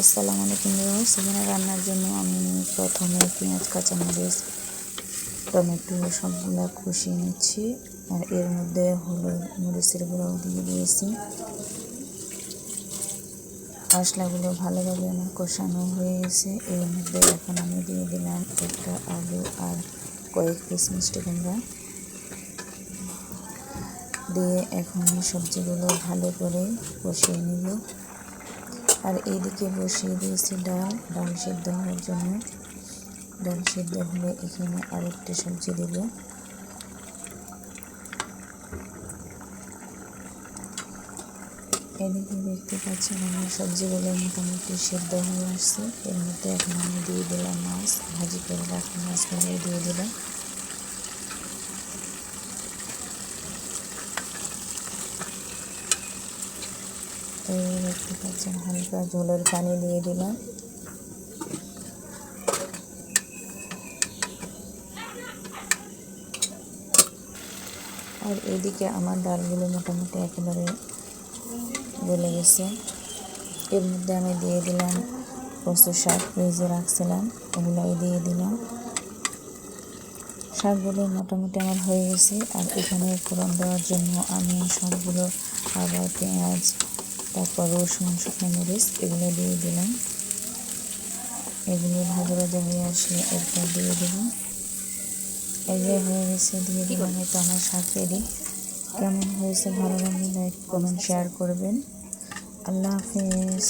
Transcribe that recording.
আসসালামু আলাইকুম ভিউয়ার্স। এখানে রান্নার জন্য আমি প্রথমে পেঁয়াজ, কাঁচামরিচ, টমেটো সবগুলা কষিয়ে নিচ্ছি। আর এর মধ্যে হলুদ, মরিচের গুঁড়াও দিয়ে দিয়েছি। মশলাগুলো ভালোভাবে আমার কষানো হয়ে গেছে। এর মধ্যে এখন আমি দিয়ে দিলাম একটা আলু আর কয়েক পিস মিষ্টি কুমড়া দিয়ে এখন সবজিগুলো ভালো করে কষিয়ে নিব। আর এইদিকে বসিয়ে দিয়েছি ডাল সিদ্ধ হওয়ার জন্য। ডাল সিদ্ধ হলে এখানে আরেকটা সবজি দেব। এদিকে দেখতে পাচ্ছেন আমার সবজিগুলো মোটামুটি সিদ্ধ হয়ে আসছে। এর মধ্যে এখন আমি দিয়ে দিলাম মাছ, ভাজি করে রাখা মাছগুলো দিয়ে দিলাম। এই দেখতে পাচ্ছেন হালকা ঝোলের পানি দিয়ে দিলাম। আর এদিকে আমার ডালগুলো মোটামুটি একেবারে গলে গেছে। এর মধ্যে আমি দিয়ে দিলাম কচু শাক, ফ্রিজে রাখছিলাম, ওগুলাই দিয়ে দিলাম। শাকগুলো মোটামুটি আমার হয়ে গেছে। আর এখানে ফোড়ন দেওয়ার জন্য আমি সবগুলো আবার পেঁয়াজ, তারপর রসুন, শুকনো মরিচ এগুলো দিয়ে দিলাম। এগুলো ভাজা ভাজা হয়ে আসলে এরপর দিয়ে দিলাম। এই যে হয়ে গেছে, দিয়ে দিলাম। এটা আমার শাক রেডি। কেমন হয়েছে ভালো লাগলে লাইক, কমেন্ট, শেয়ার করবেন। আল্লাহ হাফেজ।